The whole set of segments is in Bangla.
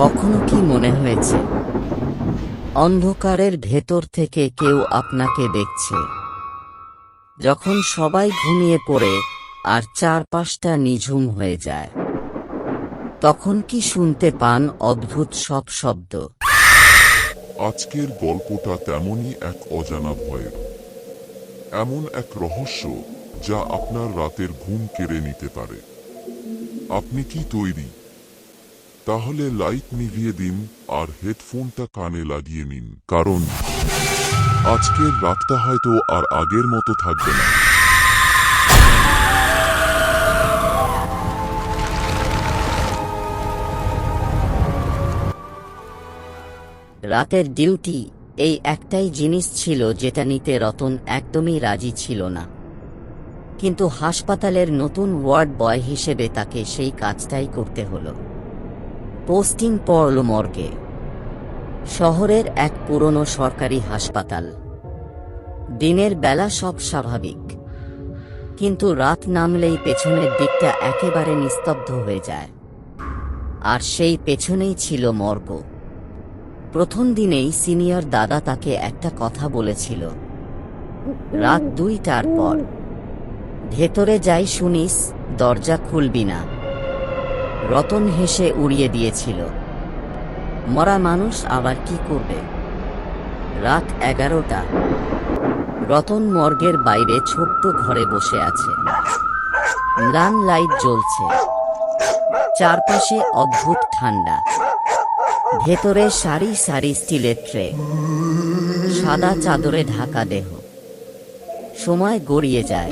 কখনো কি মনে হয়েছে অন্ধকারের ভেতর থেকে কেউ আপনাকে দেখছে? যখন সবাই ঘুমিয়ে পড়ে আর চারপাশটা নিঝুম হয়ে যায়, তখন কি শুনতে পান অদ্ভুত সব শব্দ? আজকের গল্পটা তেমনই এক অজানা ভয়ের, এমন এক রহস্য যা আপনার রাতের ঘুম কেড়ে নিতে পারে। আপনি কি তৈরি? তাহলে লাইট নিভিয়ে দিন আর হেডফোনটা কানে লাগিয়ে নিন, কারণ আজকের রাতটা হয়তো আর আগের মতো থাকবে না। রাতের ডিউটি এই একটাই জিনিস ছিল যেটা নিতে রতন একদমই রাজি ছিল না, কিন্তু হাসপাতালের নতুন ওয়ার্ড বয় হিসেবে তাকে সেই কাজটাই করতে হলো। পোস্টিং পড়ল মর্গে, শহরের এক পুরনো সরকারি হাসপাতাল। দিনের বেলা সব স্বাভাবিক, কিন্তু রাত নামলেই পেছনের দিকটা একেবারে নিস্তব্ধ হয়ে যায়। আর সেই পেছনেই ছিল মর্গ। প্রথম দিনেই সিনিয়র দাদা তাকে একটা কথা বলেছিল, রাত 2টার পর ভেতরে যাই শুনিস, দরজা খুলবি না। রতন হেসে উড়িয়ে দিয়েছিল, মরা মানুষ আবার কি করবে। রাত 11টা, রতন মর্গের বাইরে ছোট্ট ঘরে বসে আছে। ম্লান লাইট জ্বলছে, চারপাশে অদ্ভুত ঠান্ডা। ভেতরে সারি সারি স্টিলের ট্রে, সাদা চাদরে ঢাকা দেহ। সময় গড়িয়ে যায়,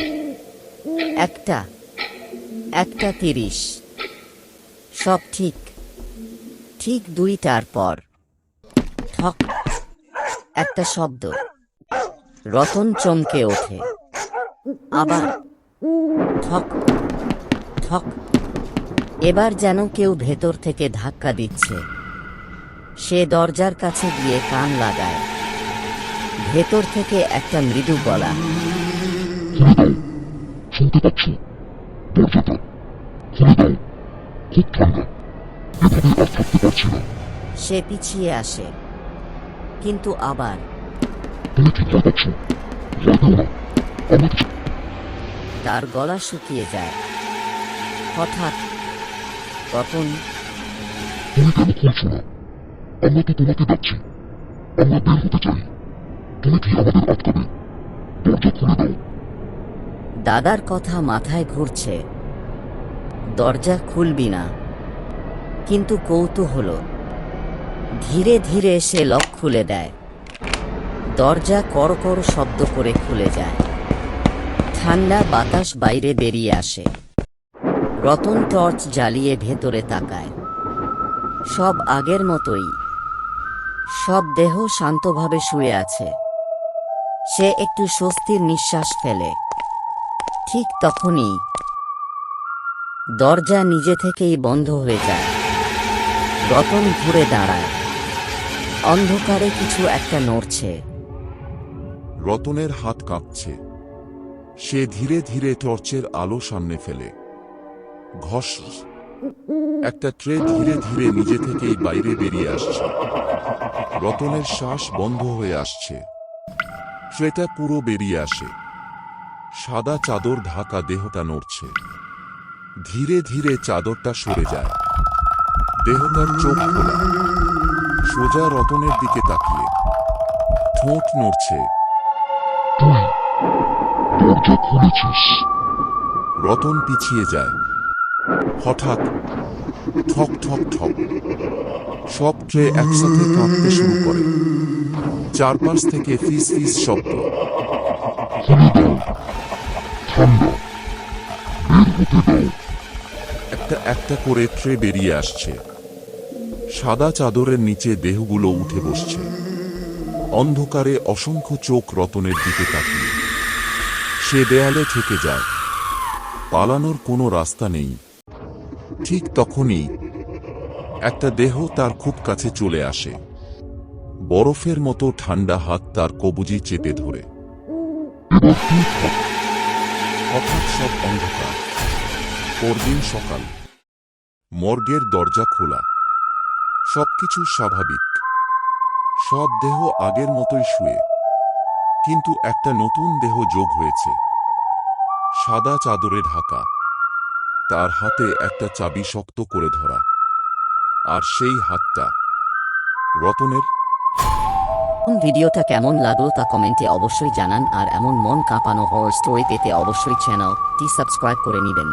1:30। সব ঠিক। ঠিক 2টার পর ঠক একটা শব্দ। রতন চমকে ওঠে। আবার ঠক ঠক। এবার যেন কেউ ভেতর থেকে ধাক্কা দিচ্ছে। সে দরজার কাছে গিয়ে কান লাগায়। ভেতর থেকে একটা মৃদু গলা, শুনতে পাচ্ছ? দরজাটা খুলে দাও, খুব ঠান্ডা, এভাবে আর থাকতে পারছি না। সে পিছিয়ে আসে, কিন্তু আবার, তুমি কি ভয় পাচ্ছ? ভয় পেও না, আমরা কিছু। তার গলা শুকিয়ে যায়। হঠাৎ রতন, তুমি কেন খুলছো না? আমরা তো তোমাকে ডাকছি, আমরা বের হতে চাই। তুমি কি আমাদের আটকাবে? দরজা খুলে দাও। দাদার কথা মাথায় ঘুরছে। দরজা খুলবি না, কিন্তু কৌতূহল। ধীরে ধীরে সে লক খুলে দেয়। দরজা কড়কড় শব্দ করে খুলে যায়। ঠান্ডা বাতাস বাইরে বেরিয়ে আসে। রতন টর্চ জ্বালিয়ে ভেতরে তাকায়। সব আগের মতোই, সব দেহ শান্তভাবে শুয়ে আছে। সে একটু স্বস্তির নিঃশ্বাস ফেলে। ঠিক তখনই দরজা নিজে থেকেই বন্ধ হয়ে যায়। রতন ঘুরে দাঁড়ায়। অন্ধকারে কিছু একটা নড়ছে। রতনের হাত কাঁপছে। সে ধীরে ধীরে টর্চের আলো সামনে ফেলে। ঘস। একটা ট্রে ধীরে ধীরে নিজে থেকেই বাইরে বেরিয়ে আসছে। রতনের শ্বাস বন্ধ হয়ে আসছে। ট্রেটা পুরো বেরিয়ে আসে। সাদা চাদর ঢাকা দেহটা নড়ছে। ধীরে ধীরে চাদরটা সরে যায়। দেহটার চোখ খোলা, সোজা রতনের দিকে তাকিয়ে। ঠোঁট নড়ছে। তুই দরজা খুলেছিস। রতন পিছিয়ে যায়। হঠাৎ ঠক ঠক ঠক, সব ট্রে একসাথে কাঁপতে শুরু করে। চারপাশ থেকে ফিস ফিস শব্দ। খুলে দাও, ঠান্ডা, বের হতে দাও। একটা একটা করে ট্রে বেরিয়ে আসছে। সাদা চাদরের নিচে দেহগুলো উঠে বসছে। অন্ধকারে অসংখ্য চোখ রতনের দিকে তাকিয়ে। সে দেয়ালে ঠেকে যায়। পালানোর কোনো রাস্তা নেই। ঠিক তখনই একটা দেহ তার খুব কাছে চলে আসে। বরফের মতো ঠান্ডা হাত তার কবজি চেপে ধরে। এবার তুই থাক। হঠাৎ সব অন্ধকার। পরদিন সকাল। মর্গের দরজা খোলা। সবকিছু স্বাভাবিক, সব দেহ আগের মতোই শুয়ে, কিন্তু একটা নতুন দেহ যোগ হয়েছে, সাদা চাদরে ঢাকা, তার হাতে একটা চাবি শক্ত করে ধরা, আর সেই হাতটা রতনের। ভিডিওটা কেমন লাগলো তা কমেন্টে অবশ্যই জানান, আর এমন মন কাঁপানো হরর স্টোরি পেতে অবশ্যই চ্যানেলটি সাবস্ক্রাইব করে নেবেন।